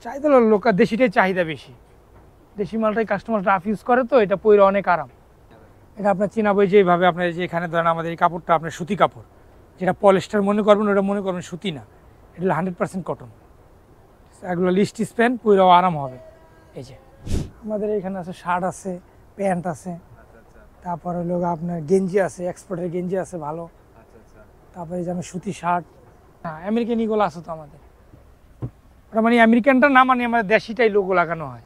চাহিদা লোক দেশিটাই চাহিদা বেশি। দেশি মালটাই কাস্টমার রাফ ইউজ করে, তো এটা পরে অনেক আরাম। এটা আপনার চীনা বই যেভাবে আপনার যে এখানে ধরেন আমাদের এই কাপড়টা আপনার সুতি কাপড়, যেটা পলিস্টার মনে করবেন ওটা মনে করবেন সুতি না, এটা 100% কটন। এগুলো লিস্ট স্প্যান পুরো আরাম হবে। এই যে আমাদের এখানে আছে শার্ট আছে, প্যান্ট আছে, তারপরে হলো আপনার গেঞ্জি আছে, এক্সপোর্টের গেঞ্জি আছে ভালো। তারপরে এই যে আমার সুতি শার্ট, হ্যাঁ আমেরিকান ইগুলো আছে তো আমাদের। ওটা মানে আমেরিকানটা না, মানে আমাদের দেশিটাই লোগো লাগানো হয়।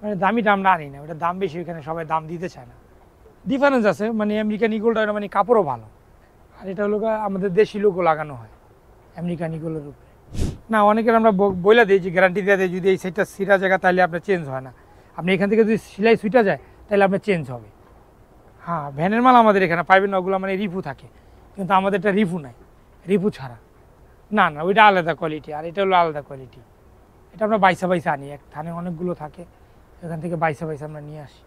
মানে দামিটা আমরা আনি না, ওটা দাম বেশি, ওইখানে সবাই দাম দিতে চায় না। ডিফারেন্স আছে, মানে আমেরিকান ইগলটা মানে কাপড়ও ভালো, আর এটা হলো আমাদের দেশি লোগো লাগানো হয় আমেরিকান ইগলের উপরে। না, অনেকের আমরা বইলা দিই যে গ্যারান্টি দিয়ে দিই, যদি এই সাইডটা সিটা জায়গা তাহলে আপনার চেঞ্জ হয় না। আপনি এখান থেকে যদি সেলাই সুইটা যায় তাহলে আপনার চেঞ্জ হবে। হ্যাঁ, ভ্যানের মাল আমাদের এখানে পাইবেন না, ওগুলো মানে রিফু থাকে, কিন্তু আমাদের এটা রিফু নাই, রিফু ছাড়া। না না, ওইটা আলাদা কোয়ালিটি, আর এটা হলো আলাদা কোয়ালিটি। এটা আমরা বাইসা বাইসা আনি, এক থানে অনেকগুলো থাকে, এখান থেকে বাইসা বাইসা আমরা নিয়ে আসি।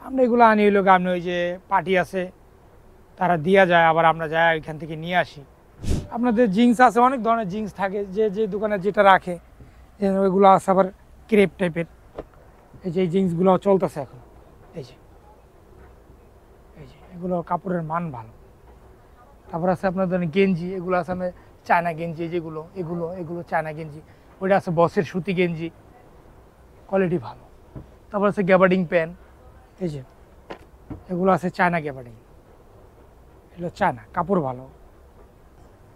আমরা এগুলো আনি হইলো আপনি ওই যে পার্টি আছে তারা দিয়া যায়, আবার আমরা যাই এখান থেকে নিয়ে আসি। আপনাদের জিন্স আছে, অনেক ধরনের জিন্স থাকে, যে যে দোকানে যেটা রাখে, ওইগুলো আছে আবার ক্রেপ টাইপের। এই যে এই জিন্সগুলো চলতেছে এখন। এই যে এগুলো কাপড়ের মান ভালো। তারপর আছে আপনার ধরেন গেঞ্জি, এগুলো আছে আপনার চায়না গেঞ্জি, যেগুলো এগুলো এগুলো চায়না গেঞ্জি। ওইটা আছে বসের সুতি গেঞ্জি, কোয়ালিটি ভালো। তারপর আছে গ্যাবার্ডিং প্যান্ট, এই যে এগুলো আছে চায়না গ্যাবার্ডিং, এগুলো চায়না, কাপড় ভালো।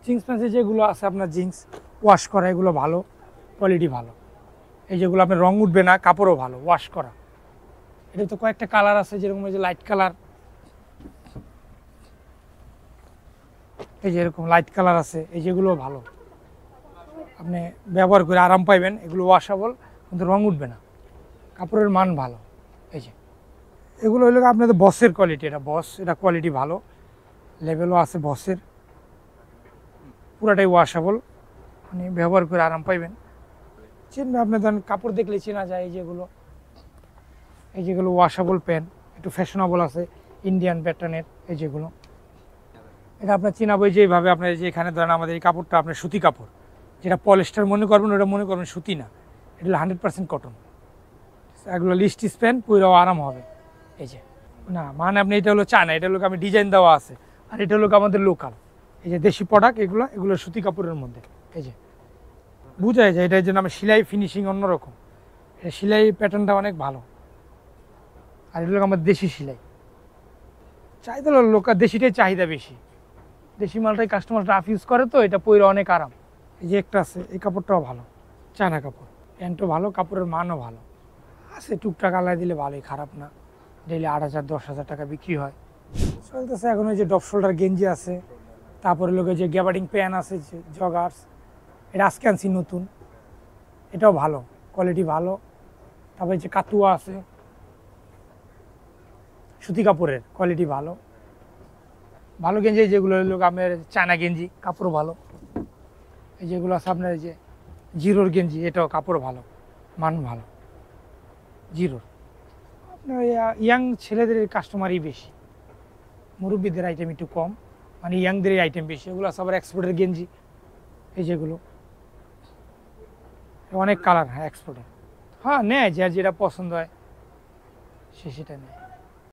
জিন্স প্যান্টে যেগুলো আছে আপনার জিন্স ওয়াশ করা, এগুলো ভালো, কোয়ালিটি ভালো। এই যেগুলো আপনার রং উঠবে না, কাপড়ও ভালো, ওয়াশ করা। এটা তো কয়েকটা কালার আছে, যেরকম এই যে লাইট কালার, এই যে এরকম লাইট কালার আছে, এই যেগুলো ভালো, আপনি ব্যবহার করে আরাম পাইবেন। এগুলো ওয়াশেবল, কিন্তু রং উঠবে না, কাপড়ের মান ভালো। এই যে এগুলো হইলো আপনাদের বসের কোয়ালিটি, এটা বস, এটা কোয়ালিটি ভালো, লেভেলও আছে বসের, পুরাটাই ওয়াশেবল, মানে ব্যবহার করে আরাম পাইবেন। চিনবে আপনি, ধরেন কাপড় দেখলে চেনা যায়। এই যেগুলো ওয়াশেবল প্যান্ট, একটু ফ্যাশনেবল আছে, ইন্ডিয়ান প্যাটার্নের, এই যেগুলো এটা আপনার চীনা বই যেভাবে আপনার যে এখানে ধরেন আমাদের এই কাপড়টা আপনার সুতি কাপড়, যেটা পলিস্টার মনে করবেন ওটা মনে করবেন সুতি না, এটা 100% কটন। এগুলো লিস্ট স্প্যান পুরো আরাম হবে। এই যে না মানে আপনি, এটা হলো চায়না, এটা হলো আমি ডিজাইন দেওয়া আছে, আর এটা হলো আমাদের লোকাল। এই যে দেশি প্রোডাক্ট, এগুলো সুতি কাপড়ের মধ্যে। এই যে বোঝাই যায়, এটার জন্য আমার সেলাই ফিনিশিং অন্যরকম, এটা সেলাই প্যাটার্নটা অনেক ভালো, আর এগুলো আমার দেশি সেলাই। চাহিদা লোক দেশিটাই চাহিদা বেশি। দেশি মালটাই কাস্টমার রাফ ইউজ করে, তো এটা পরে অনেক আরাম। এই যে একটা আছে, এই কাপড়টাও ভালো, চায়না কাপড়, প্যান্টও ভালো, কাপড়ের মানও ভালো আছে। টুকটাক আলাদা দিলে ভালোই, খারাপ না। ডেইলি 8,000 10,000 টাকা বিক্রি হয়, চলতেছে। এখন ওই যে ডপ শোল্ডার গেঞ্জি আছে, তারপরে লোকে যে গ্যাবার্ডিং প্যান্ট আছে, যে জগার্স, এটা আজকে আনছি নতুন, এটাও ভালো, কোয়ালিটি ভালো। তারপরে যে কাতুয়া আছে, সুতি কাপড়ের, কোয়ালিটি ভালো, ভালো গেঞ্জি। যেগুলো হলো আপনার চায়না গেঞ্জি, কাপড় ভালো। এই যেগুলো আছে আপনার এই যে জিরোর গেঞ্জি, এটাও কাপড় ভালো, মান ভালো জিরোর। আপনার ইয়াং ছেলেদের কাস্টমারই বেশি, মুরব্বীদের আইটেম একটু কম, মানে ইয়াংদের আইটেম বেশি। এগুলো আছে আবার এক্সপোর্টের গেঞ্জি, এই যেগুলো অনেক কালার। হ্যাঁ এক্সপোর্টের, হ্যাঁ নেয়, যার যেটা পছন্দ হয় সে সেটা নেয়।